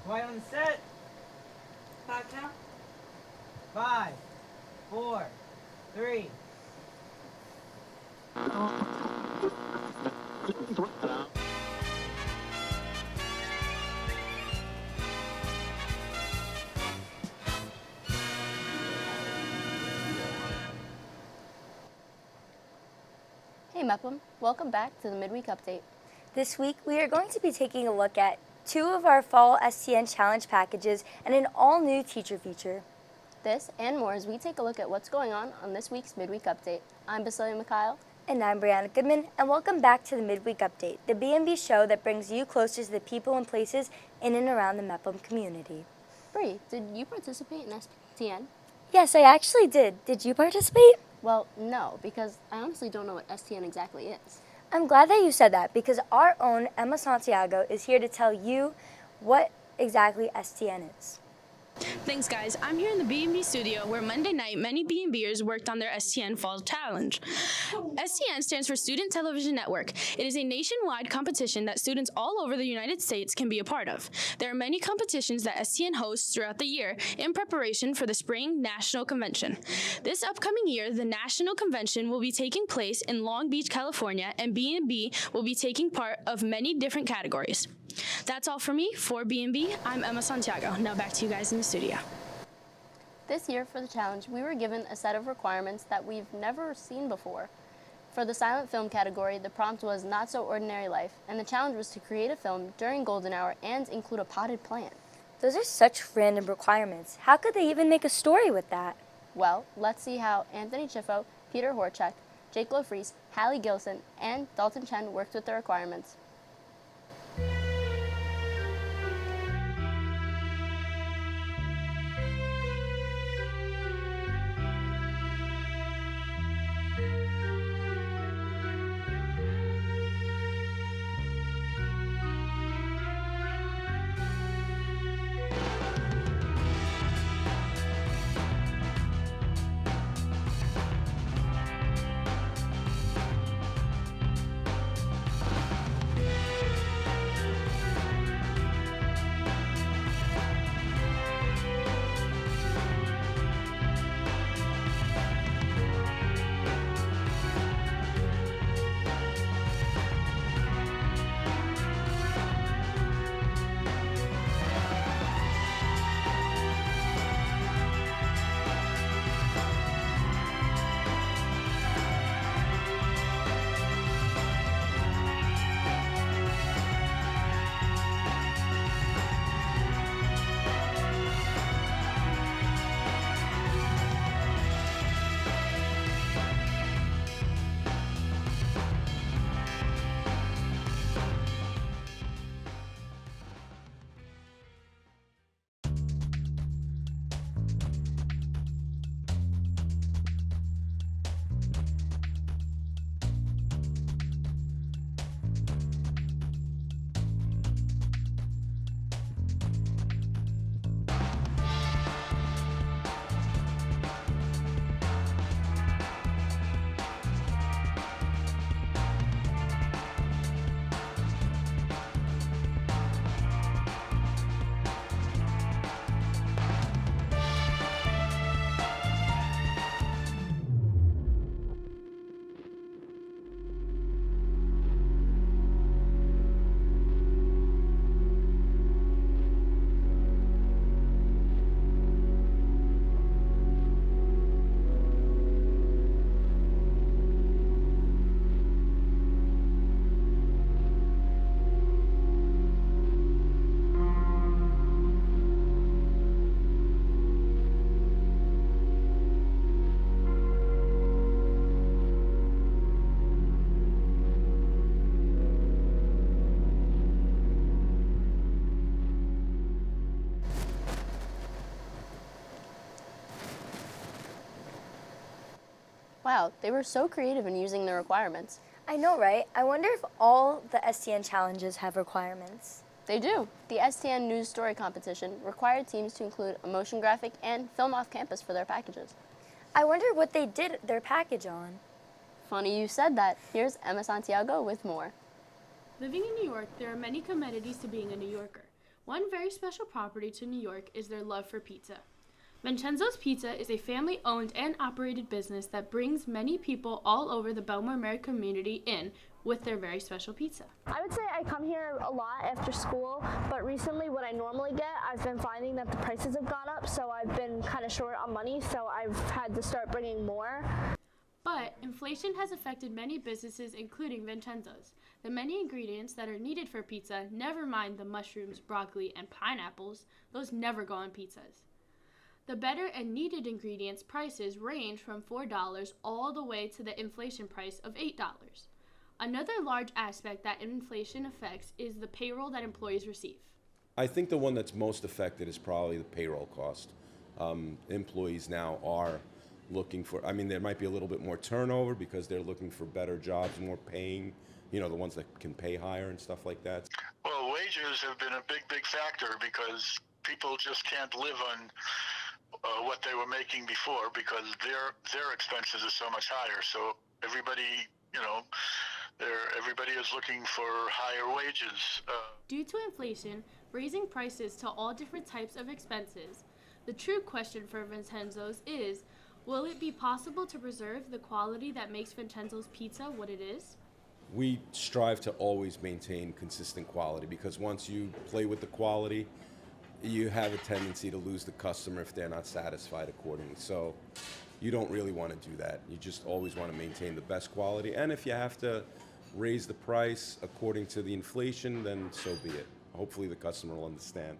Quiet on set. 5 count. 5, 4, 3. Hey Mepham, welcome back to the Midweek Update. This week, we are going to be taking a look at 2 of our fall STN Challenge packages and an all-new teacher feature. This and more as we take a look at what's going on this week's Midweek Update. I'm Basilia Mekhaiel. And I'm Brianna Goodman, and welcome back to the Midweek Update, the B&B show that brings you closer to the people and places in and around the Mepham community. Bree, did you participate in STN? Yes, I actually did. Did you participate? Well, no, because I honestly don't know what STN exactly is. I'm glad that you said that because our own Emma Santiago is here to tell you what exactly STN is. Thanks, guys. I'm here in the B&B studio where Monday night many B&Bers worked on their STN Fall Challenge. STN stands for Student Television Network. It is a nationwide competition that students all over the United States can be a part of. There are many competitions that STN hosts throughout the year in preparation for the Spring National Convention. This upcoming year, the National Convention will be taking place in Long Beach, California, and B&B will be taking part of many different categories. That's all for me. For B&B, I'm Emma Santiago. Now back to you guys in the studio. This year for the challenge, we were given a set of requirements that we've never seen before. For the silent film category, the prompt was Not So Ordinary Life, and the challenge was to create a film during golden hour and include a potted plant. Those are such random requirements. How could they even make a story with that? Well, let's see how Anthony Chiffo, Peter Horchak, Jake Lofries, Hallie Gilson, and Dalton Chen worked with the requirements. Wow, they were so creative in using the requirements. I know, right? I wonder if all the STN challenges have requirements. They do. The STN News Story Competition required teams to include a motion graphic and film off campus for their packages. I wonder what they did their package on. Funny you said that. Here's Emma Santiago with more. Living in New York, there are many commodities to being a New Yorker. One very special property to New York is their love for pizza. Vincenzo's Pizza is a family-owned and operated business that brings many people all over the Bellmore-Merrick community in with their very special pizza. I would say I come here a lot after school, but recently what I normally get, I've been finding that the prices have gone up, so I've been kind of short on money, so I've had to start bringing more. But inflation has affected many businesses, including Vincenzo's. The many ingredients that are needed for pizza, never mind the mushrooms, broccoli, and pineapples, those never go on pizzas. The better and needed ingredients prices range from $4 all the way to the inflation price of $8. Another large aspect that inflation affects is the payroll that employees receive. I think the one that's most affected is probably the payroll cost. Employees now are looking for, there might be a little bit more turnover because they're looking for better jobs, more paying, the ones that can pay higher and stuff like that. Well, wages have been a big factor because people just can't live on what they were making before because their expenses are so much higher. So everybody is looking for higher wages. Due to inflation, raising prices to all different types of expenses, the true question for Vincenzo's is, will it be possible to preserve the quality that makes Vincenzo's Pizza what it is? We strive to always maintain consistent quality because once you play with the quality, you have a tendency to lose the customer if they're not satisfied accordingly. So you don't really want to do that. You just always want to maintain the best quality. And if you have to raise the price according to the inflation, then so be it. Hopefully the customer will understand.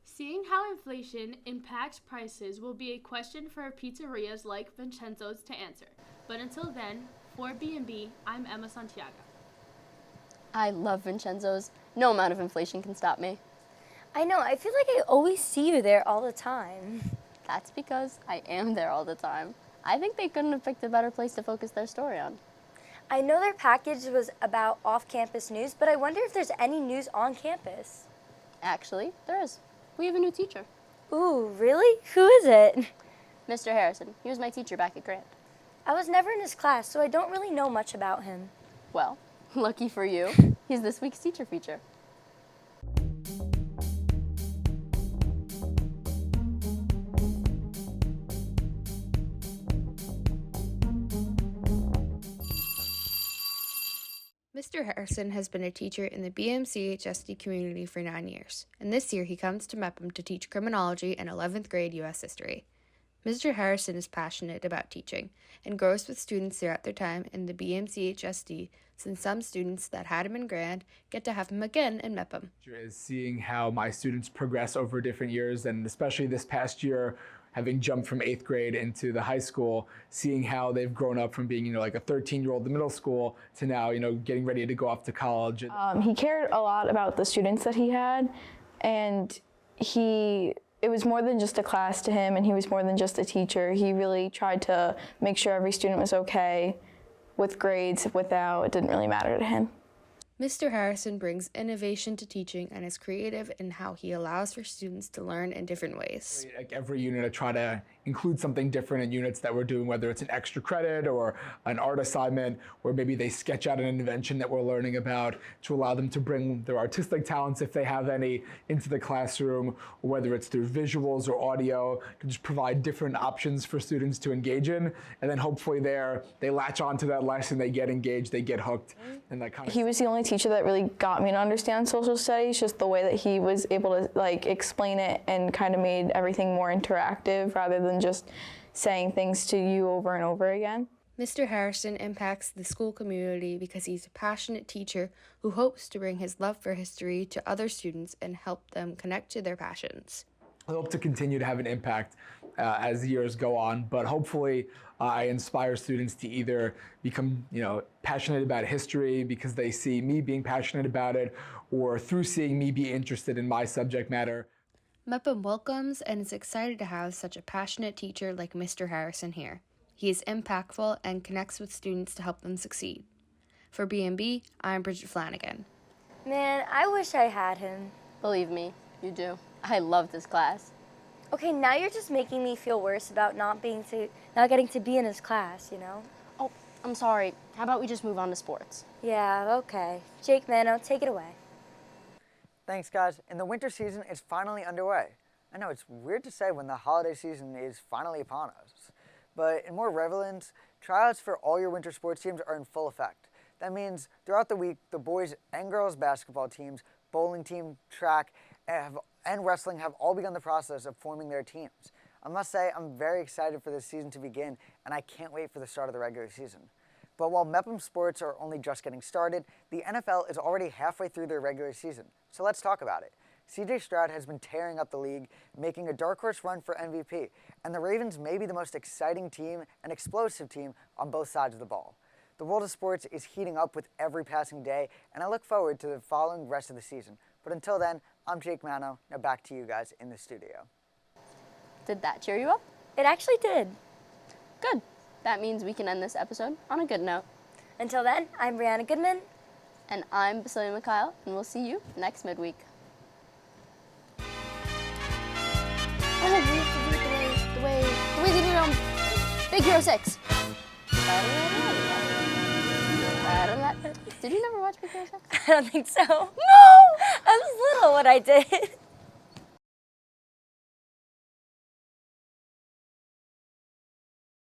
Seeing how inflation impacts prices will be a question for pizzerias like Vincenzo's to answer. But until then, for B&B, I'm Emma Santiago. I love Vincenzo's. No amount of inflation can stop me. I know, I feel like I always see you there all the time. That's because I am there all the time. I think they couldn't have picked a better place to focus their story on. I know their package was about off-campus news, but I wonder if there's any news on campus. Actually, there is. We have a new teacher. Ooh, really? Who is it? Mr. Harrison. He was my teacher back at Grant. I was never in his class, so I don't really know much about him. Well, lucky for you, he's this week's teacher feature. Mr. Harrison has been a teacher in the BMCHSD community for 9 years, and this year he comes to MEPM to teach criminology and 11th grade U.S. history. Mr. Harrison is passionate about teaching and grows with students throughout their time in the BMCHSD, since some students that had him in Grand get to have him again in MEPM. Is seeing how my students progress over different years, and especially this past year, having jumped from 8th grade into the high school, seeing how they've grown up from being, like a 13-year-old in middle school to now, getting ready to go off to college. He cared a lot about the students that he had, and it was more than just a class to him, and he was more than just a teacher. He really tried to make sure every student was okay with grades, it didn't really matter to him. Mr. Harrison brings innovation to teaching and is creative in how he allows for students to learn in different ways. Like every unit, I try to include something different in units that we're doing, whether it's an extra credit or an art assignment, where maybe they sketch out an invention that we're learning about to allow them to bring their artistic talents, if they have any, into the classroom, or whether it's through visuals or audio, to just provide different options for students to engage in. And then hopefully they latch on to that lesson, they get engaged, they get hooked, and that kind of He was the only teacher that really got me to understand social studies, just the way that he was able to explain it and kind of made everything more interactive rather than just saying things to you over and over again. Mr. Harrison impacts the school community because he's a passionate teacher who hopes to bring his love for history to other students and help them connect to their passions. I hope to continue to have an impact as the years go on, but hopefully I inspire students to either become, passionate about history because they see me being passionate about it, or through seeing me be interested in my subject matter. MEPM welcomes and is excited to have such a passionate teacher like Mr. Harrison here. He is impactful and connects with students to help them succeed. For B&B, I'm Bridget Flanagan. Man, I wish I had him. Believe me, you do. I love this class. Okay, now you're just making me feel worse about not getting to be in his class, Oh, I'm sorry. How about we just move on to sports? Yeah, okay. Jake, Manno, take it away. Thanks, guys. And the winter season is finally underway. I know it's weird to say when the holiday season is finally upon us, but in more relevance, tryouts for all your winter sports teams are in full effect. That means throughout the week, the boys and girls basketball teams, bowling team, track, and wrestling have all begun the process of forming their teams. I must say I'm very excited for this season to begin, and I can't wait for the start of the regular season. But while Mepham sports are only just getting started, the NFL is already halfway through their regular season. So let's talk about it. CJ Stroud has been tearing up the league, making a dark horse run for MVP, and the Ravens may be the most exciting team and explosive team on both sides of the ball. The world of sports is heating up with every passing day, and I look forward to the following rest of the season. But until then, I'm Jake Manno. Now back to you guys in the studio. Did that cheer you up? It actually did. Good. That means we can end this episode on a good note. Until then, I'm Brianna Goodman. And I'm Basilia Mekhaiel, and we'll see you next midweek. Oh, we have to do it the way they do it on Big Hero 6. Did you never watch Big Hero 6? I don't think so. No! I was little when I did.